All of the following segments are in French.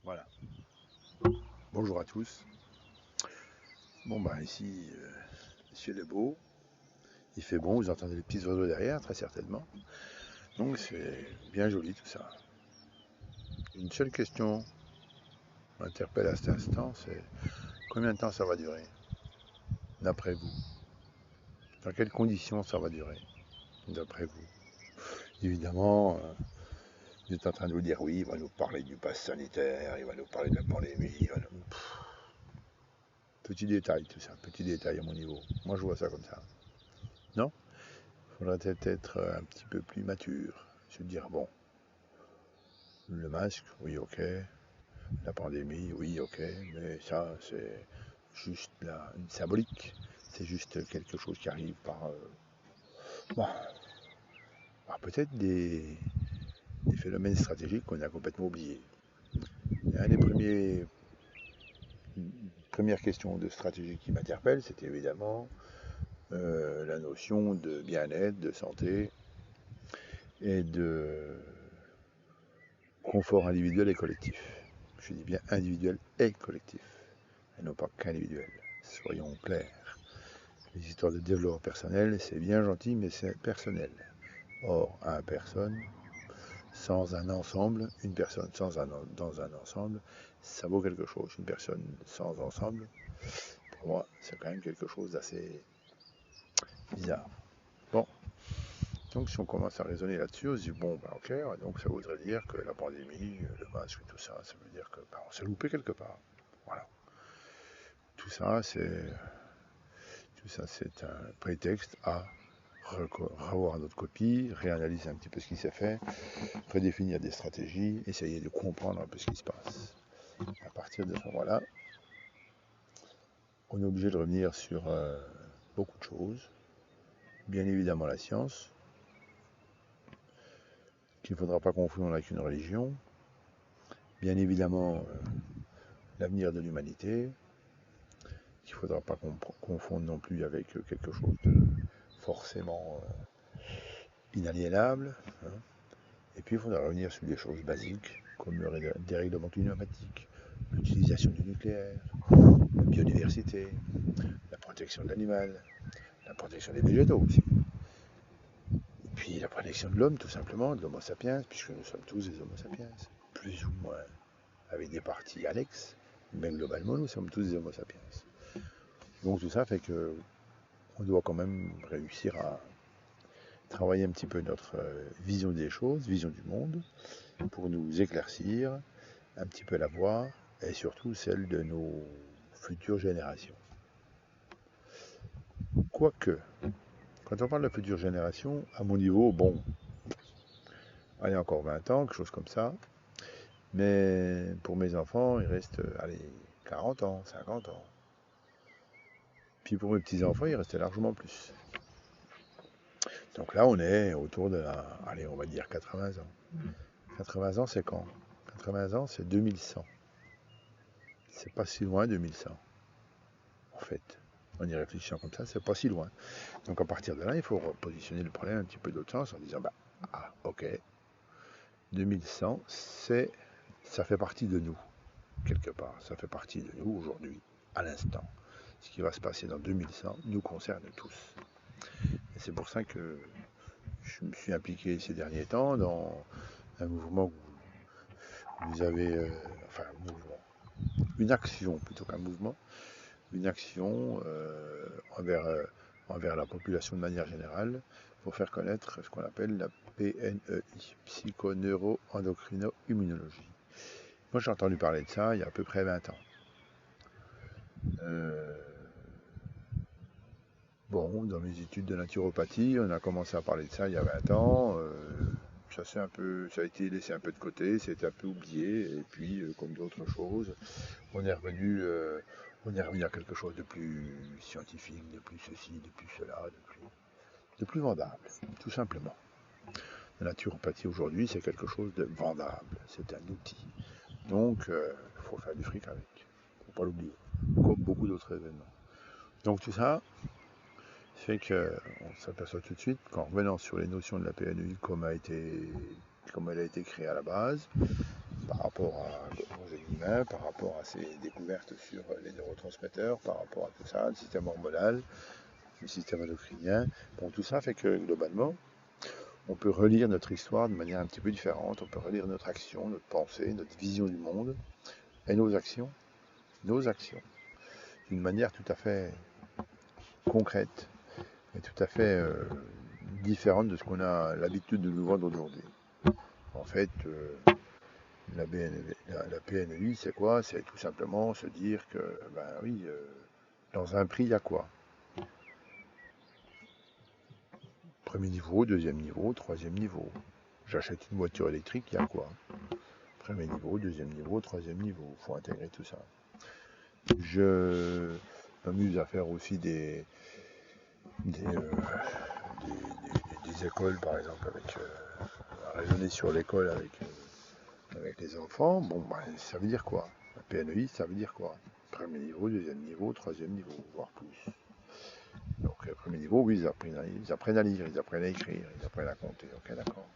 Voilà. Bonjour à tous. Bon bah ici, ciel est beau, il fait bon, vous entendez les petits oiseaux derrière, très certainement. Donc c'est bien joli tout ça. Une seule question m'interpelle à cet instant, c'est combien de temps ça va durer, d'après vous? Dans quelles conditions ça va durer, d'après vous? Évidemment, vous êtes en train de vous dire oui, il va nous parler du pass sanitaire, il va nous parler de la pandémie, petit détail tout ça, petit détail à mon niveau. Moi je vois ça comme ça. Non? Il faudrait peut-être être un petit peu plus mature, se dire bon, le masque, oui ok, la pandémie, oui ok, mais ça c'est juste une symbolique, c'est juste quelque chose qui arrive bon, par peut-être des phénomènes stratégiques qu'on a complètement oubliés. Et un des premières questions de stratégie qui m'interpelle, c'est évidemment la notion de bien-être, de santé et de confort individuel et collectif. Je dis bien individuel et collectif, et non pas qu'individuel. Soyons clairs. Les histoires de développement personnel, c'est bien gentil, mais c'est personnel. Or, une personne sans un ensemble, une personne dans un ensemble, ça vaut quelque chose. Une personne sans ensemble, pour moi, c'est quand même quelque chose d'assez bizarre. Bon, donc si on commence à raisonner là-dessus, on se dit bon, bah, ok, donc ça voudrait dire que la pandémie, le masque, tout ça, ça veut dire que on s'est loupé quelque part. Voilà. Tout ça, c'est un prétexte à revoir notre copie, réanalyser un petit peu ce qui s'est fait, prédéfinir des stratégies, essayer de comprendre un peu ce qui se passe. À partir de ce moment-là, on est obligé de revenir sur beaucoup de choses. Bien évidemment la science, qu'il ne faudra pas confondre avec une religion. Bien évidemment l'avenir de l'humanité, qu'il ne faudra pas confondre non plus avec quelque chose de forcément inaliénable. Hein. Et puis il faudra revenir sur des choses basiques, comme le dérèglement climatique, l'utilisation du nucléaire, la biodiversité, la protection de l'animal, la protection des végétaux aussi. Et puis la protection de l'homme, tout simplement, de l'homo sapiens, puisque nous sommes tous des homo sapiens, plus ou moins, avec des parties annexes, mais globalement, nous sommes tous des homo sapiens. Donc tout ça fait que on doit quand même réussir à travailler un petit peu notre vision des choses, vision du monde, pour nous éclaircir un petit peu la voie, et surtout celle de nos futures générations. Quoique, quand on parle de la future génération, à mon niveau, bon, allez, encore 20 ans, quelque chose comme ça, mais pour mes enfants, il reste, allez, 40 ans, 50 ans. Puis pour mes petits-enfants, il restait largement plus. Donc là, on est autour de, allez, on va dire 80 ans. 80 ans, c'est quand? 80 ans, c'est 2100. C'est pas si loin, 2100. En fait, en y réfléchissant comme ça, c'est pas si loin. Donc à partir de là, il faut repositionner le problème un petit peu d'autre sens en disant, bah, ah, ok, 2100, ça fait partie de nous, quelque part. Ça fait partie de nous aujourd'hui, à l'instant. Ce qui va se passer dans 2100 nous concerne tous. Et c'est pour ça que je me suis impliqué ces derniers temps dans un mouvement où vous avez, enfin un mouvement, une action plutôt qu'un mouvement, une action envers la population de manière générale pour faire connaître ce qu'on appelle la PNEI, psychoneuro-endocrino-immunologie. Moi j'ai entendu parler de ça il y a à peu près 20 ans. Bon, dans mes études de naturopathie, on a commencé à parler de ça il y a 20 ans. Ça a été laissé un peu de côté, c'était un peu oublié. Et puis, comme d'autres choses, on est revenu à quelque chose de plus scientifique, de plus ceci, de plus cela, de plus vendable, tout simplement. La naturopathie aujourd'hui, c'est quelque chose de vendable, c'est un outil. Donc, il faut faire du fric avec, il ne faut pas l'oublier, comme beaucoup d'autres événements. Donc tout ça fait qu'on s'aperçoit tout de suite qu'en revenant sur les notions de la PNEI comme elle a été créée à la base, rapport aux êtres humains, par rapport à ses découvertes sur les neurotransmetteurs, par rapport à tout ça, le système hormonal, le système endocrinien. Bon, tout ça fait que globalement, on peut relire notre histoire de manière un petit peu différente, on peut relire notre action, notre pensée, notre vision du monde et nos actions, d'une manière tout à fait concrète et tout à fait différente de ce qu'on a l'habitude de nous vendre aujourd'hui. En fait, la PNLI, c'est quoi? C'est tout simplement se dire que, ben oui, dans un prix, il y a quoi? Premier niveau, deuxième niveau, troisième niveau. J'achète une voiture électrique, il y a quoi? Premier niveau, deuxième niveau, troisième niveau. Il faut intégrer tout ça. Je m'amuse à faire aussi des écoles, par exemple, à raisonner sur l'école avec les enfants. Bon, ben, ça veut dire quoi? La PNEI, ça veut dire quoi? Premier niveau, deuxième niveau, troisième niveau, voire plus. Donc, premier niveau, oui, ils apprennent à lire, ils apprennent à écrire, ils apprennent à compter. Ok, d'accord.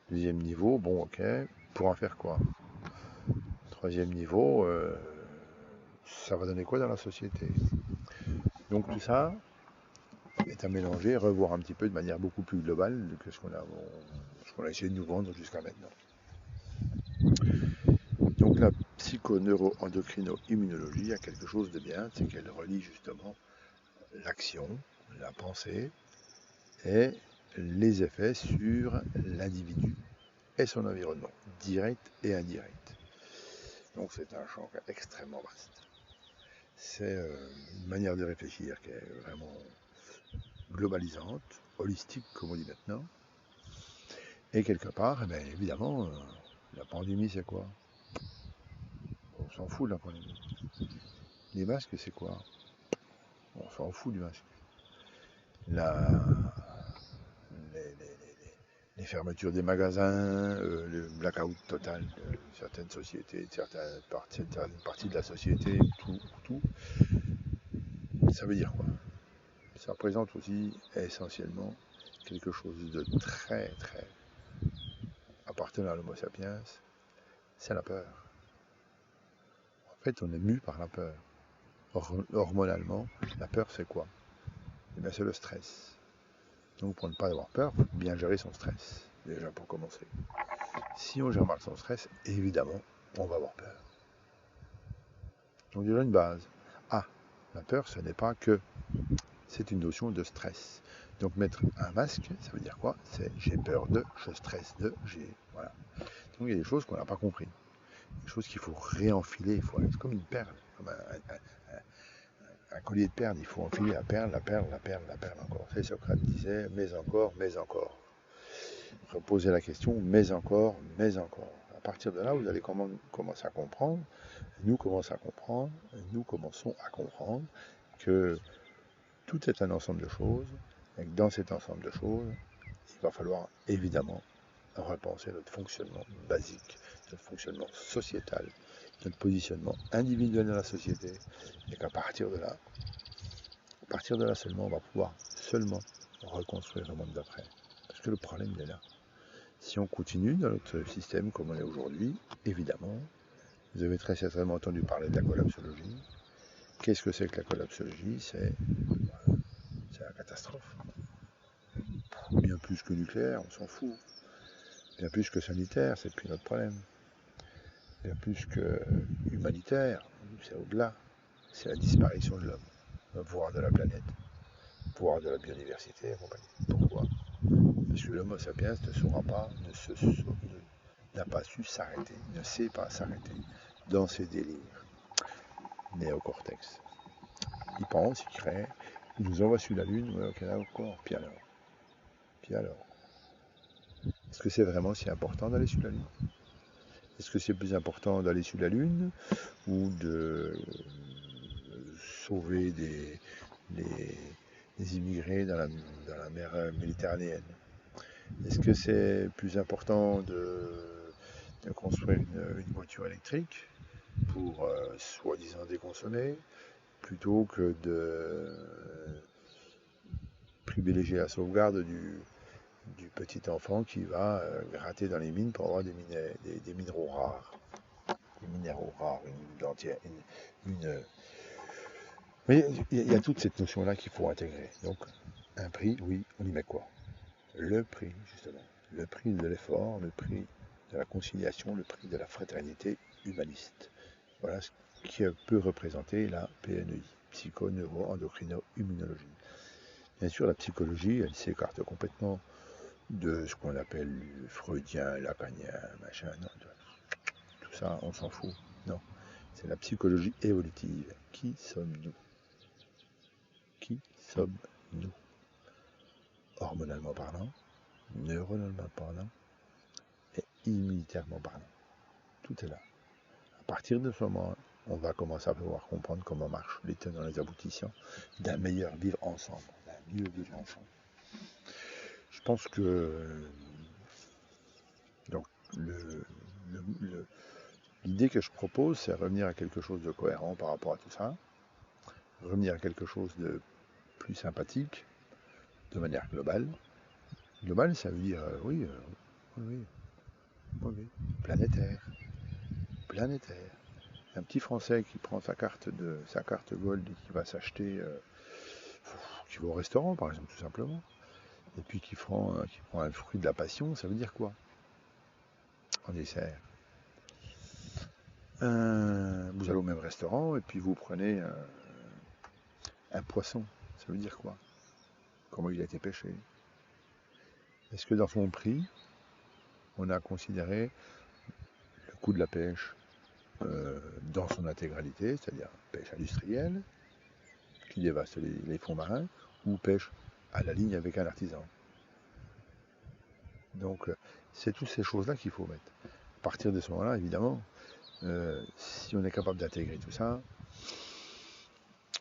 Deuxième niveau, bon, ok, pour en faire quoi? Troisième niveau, ça va donner quoi dans la société? Donc tout ça est à mélanger, revoir un petit peu de manière beaucoup plus globale que ce qu'on a essayé de nous vendre jusqu'à maintenant. Donc la psychoneuroendocrino-immunologie a quelque chose de bien, c'est qu'elle relie justement l'action, la pensée et les effets sur l'individu et son environnement, direct et indirect. Donc c'est un champ extrêmement vaste. C'est une manière de réfléchir qui est vraiment globalisante, holistique comme on dit maintenant. Et quelque part, eh bien, évidemment, la pandémie c'est quoi? On s'en fout de la pandémie. Les masques c'est quoi? On s'en fout du masque. Les fermetures des magasins, le blackout total de certaines sociétés, de certaines parties de la société, tout, ça veut dire quoi? Ça représente aussi essentiellement quelque chose de très appartenant à l'Homo sapiens, c'est la peur. En fait, on est mu par la peur. Hormonalement, la peur c'est quoi? Eh bien, c'est le stress. Donc pour ne pas avoir peur, il faut bien gérer son stress, déjà pour commencer. Si on gère mal son stress, évidemment, on va avoir peur. Donc déjà une base. Ah, la peur, ce n'est pas que, c'est une notion de stress. Donc mettre un masque, ça veut dire quoi? C'est j'ai peur de, je stresse de, voilà. Donc il y a des choses qu'on n'a pas compris. Des choses qu'il faut réenfiler, c'est comme une perle, comme un collier de perles, il faut enfiler la perle encore. C'est Socrate disait, mais encore. Reposer la question, mais encore. À partir de là, vous allez commencer à comprendre, nous commençons à comprendre que tout est un ensemble de choses, et que dans cet ensemble de choses, il va falloir évidemment repenser notre fonctionnement basique, notre fonctionnement sociétal, notre positionnement individuel dans la société, et qu'à partir de là seulement, on va pouvoir seulement reconstruire le monde d'après. Parce que le problème, il est là. Si on continue dans notre système comme on est aujourd'hui, évidemment, vous avez très certainement entendu parler de la collapsologie. Qu'est-ce que c'est que la collapsologie? C'est la catastrophe. Bien plus que nucléaire, on s'en fout. Bien plus que sanitaire, c'est plus notre problème. Bien plus que humanitaire, c'est au-delà. C'est la disparition de l'homme, voire de la planète, voire de la biodiversité et compagnie. Pourquoi? Parce que l'homo sapiens ne saura pas, n'a pas su s'arrêter, ne sait pas s'arrêter dans ses délires néocortex. Il pense, il crée, il nous envoie sur la Lune, ouais, ok, là encore, puis alors. Est-ce que c'est vraiment si important d'aller sur la Lune? Est-ce que c'est plus important d'aller sur la Lune ou de sauver des immigrés dans la mer Méditerranéenne? Est-ce que c'est plus important de construire une voiture électrique pour soi-disant déconsommer plutôt que de privilégier la sauvegarde du petit enfant qui va gratter dans les mines pour avoir des minéraux rares? des minéraux rares, Mais il y a toute cette notion-là qu'il faut intégrer. Donc, un prix, oui, on y met quoi? Le prix, justement. Le prix de l'effort, le prix de la conciliation, le prix de la fraternité humaniste. Voilà ce que peut représenter la PNEI, psycho-neuro-endocrino-immunologie. Bien sûr, la psychologie, elle s'écarte complètement de ce qu'on appelle freudien, lacanien, machin. Non, tout ça, on s'en fout. Non, c'est la psychologie évolutive. Qui sommes-nous? Qui sommes-nous? Hormonalement parlant, neuronalement parlant et immunitairement parlant. Tout est là. À partir de ce moment, on va commencer à pouvoir comprendre comment marchent les tenants et les aboutissants d'un meilleur vivre ensemble, d'un mieux vivre ensemble. Je pense que donc l'idée que je propose, c'est revenir à quelque chose de cohérent par rapport à tout ça, revenir à quelque chose de plus sympathique, de manière globale. Global, ça veut dire, oui, planétaire. Planétaire. Un petit Français qui prend sa carte Gold et qui va s'acheter, qui va au restaurant par exemple, tout simplement, et puis qui prend un fruit de la passion, ça veut dire quoi en dessert? Vous allez au même restaurant et puis vous prenez un poisson, ça veut dire quoi? Comment il a été pêché? Est-ce que dans son prix, on a considéré le coût de la pêche dans son intégralité, c'est-à-dire pêche industrielle, qui dévaste les fonds marins, ou pêche à la ligne avec un artisan? Donc, c'est toutes ces choses-là qu'il faut mettre. À partir de ce moment-là, évidemment, si on est capable d'intégrer tout ça,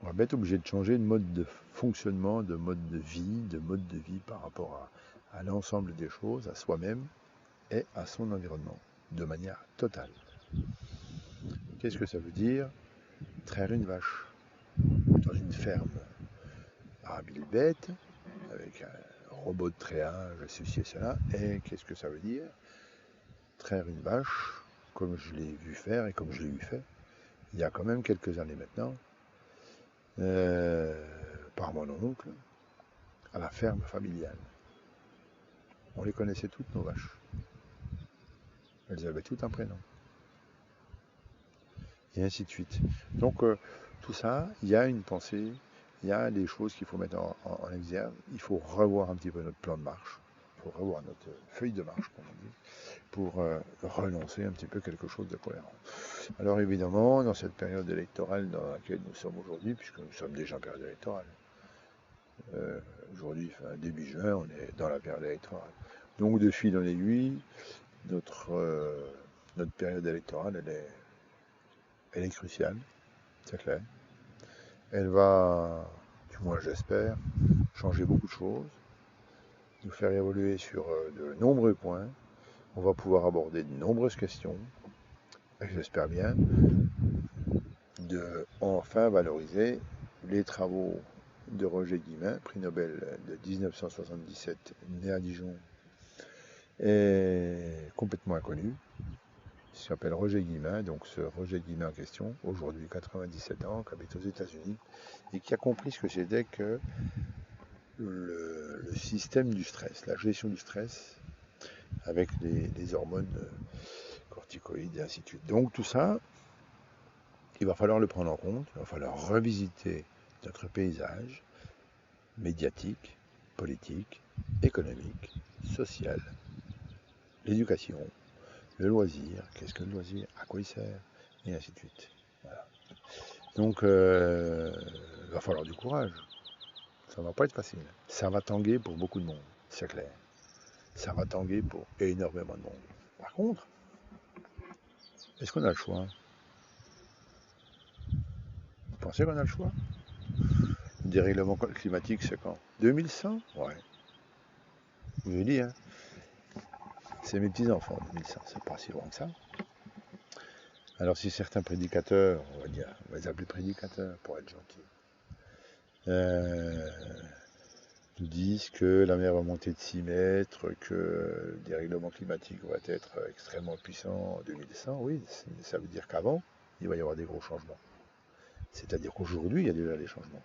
on va être obligé de changer de mode de fonctionnement, de mode de vie par rapport à l'ensemble des choses, à soi-même et à son environnement, de manière totale. Qu'est-ce que ça veut dire? Traire une vache dans une ferme à 1000 bêtes, avec un robot de tréage, ceci et cela, et qu'est-ce que ça veut dire? Traire une vache, comme je l'ai vu faire et comme je l'ai eu fait, il y a quand même quelques années maintenant, par mon oncle, à la ferme familiale. On les connaissait toutes, nos vaches. Elles avaient toutes un prénom. Et ainsi de suite. Donc, tout ça, il y a une pensée, il y a des choses qu'il faut mettre en exergue. Il faut revoir un petit peu notre plan de marche. Il faut revoir notre feuille de marche, comme on dit, pour relancer un petit peu quelque chose de cohérent. Alors évidemment, dans cette période électorale dans laquelle nous sommes aujourd'hui, puisque nous sommes déjà en période électorale, aujourd'hui, début juin, on est dans la période électorale. Donc de fil en aiguille, notre période électorale, elle est cruciale, c'est clair. Elle va, du moins j'espère, changer beaucoup de choses, nous faire évoluer sur de nombreux points. On va pouvoir aborder de nombreuses questions, et j'espère bien, de enfin valoriser les travaux de Roger Guillemin, prix Nobel de 1977, né à Dijon, et complètement inconnu. Il s'appelle Roger Guillemin, donc ce Roger Guillemin en question, aujourd'hui 97 ans, qui habite aux États-Unis, et qui a compris ce que c'était que le système du stress, la gestion du stress, avec les hormones corticoïdes et ainsi de suite. Donc tout ça, il va falloir le prendre en compte, il va falloir revisiter notre paysage médiatique, politique, économique, social, l'éducation, le loisir, qu'est-ce que le loisir, à quoi il sert, et ainsi de suite. Voilà. Donc, il va falloir du courage. Ça ne va pas être facile. Ça va tanguer pour beaucoup de monde, c'est clair. Ça va tanguer pour énormément de monde. Par contre, est-ce qu'on a le choix? Vous pensez qu'on a le choix? Le dérèglement climatique, c'est quand? 2100? Ouais. Je vous ai dit, hein. C'est mes petits-enfants, 2100. C'est pas si loin que ça. Alors si certains prédicateurs, on va les appeler prédicateurs pour être gentils, nous disent que la mer va monter de 6 mètres, que le dérèglement climatique va être extrêmement puissant en 2100, oui, ça veut dire qu'avant, il va y avoir des gros changements. C'est-à-dire qu'aujourd'hui, il y a déjà des changements.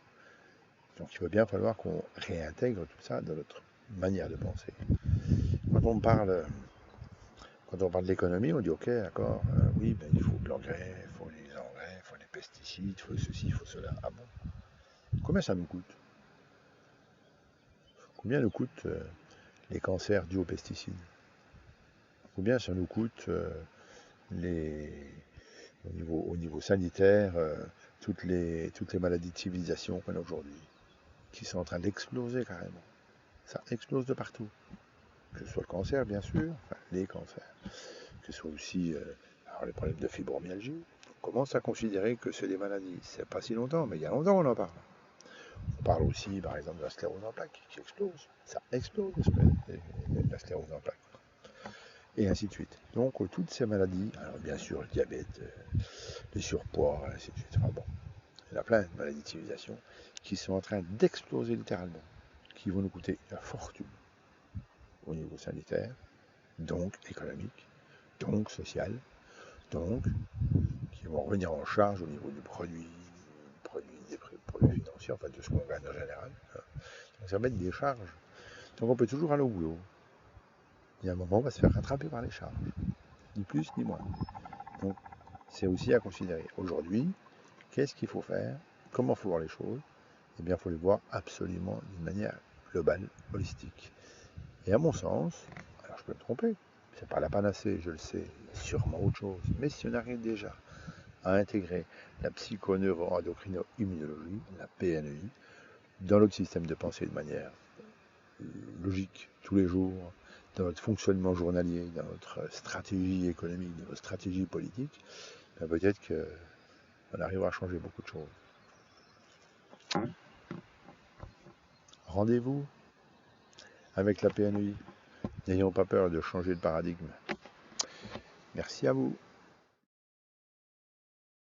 Donc il va bien falloir qu'on réintègre tout ça dans notre manière de penser. Quand on parle, de l'économie, on dit ok, d'accord, oui, ben, il faut de l'engrais, il faut les engrais, il faut les pesticides, il faut ceci, il faut cela. Ah bon? Combien ça nous coûte? Combien nous coûtent les cancers dus aux pesticides? Combien ça nous coûte au niveau sanitaire, toutes les maladies de civilisation qu'on a aujourd'hui, qui sont en train d'exploser carrément. Ça explose de partout. Que ce soit le cancer, bien sûr, enfin, les cancers, que ce soit aussi alors les problèmes de fibromyalgie. On commence à considérer que c'est des maladies. C'est pas si longtemps, mais il y a longtemps qu'on en parle. On parle aussi, par exemple, de la sclérose en plaques qui explose. Ça explose, la sclérose en plaques. Et ainsi de suite. Donc, toutes ces maladies, alors bien sûr, le diabète, le surpoids, ainsi de suite. Enfin bon, il y en a plein de maladies de civilisation qui sont en train d'exploser littéralement, qui vont nous coûter une fortune au niveau sanitaire, donc économique, donc social, donc qui vont revenir en charge au niveau du des produits financiers, enfin de ce qu'on gagne en général. Donc ça va mettre des charges. Donc on peut toujours aller au boulot. Il y a un moment, on va se faire rattraper par les charges. Ni plus ni moins. Donc c'est aussi à considérer. Aujourd'hui, qu'est-ce qu'il faut faire? Comment il faut voir les choses? Eh bien, il faut les voir absolument d'une manière globale, holistique. Et à mon sens, alors je peux me tromper, c'est pas la panacée, je le sais, il y a sûrement autre chose. Mais si on arrive déjà à intégrer la psychoneuroendocrino-immunologie, la PNEI, dans notre système de pensée de manière logique, tous les jours, dans notre fonctionnement journalier, dans notre stratégie économique, dans notre stratégie politique, ben peut-être qu'on arrivera à changer beaucoup de choses. Rendez-vous avec la PNEI. N'ayons pas peur de changer de paradigme. Merci à vous.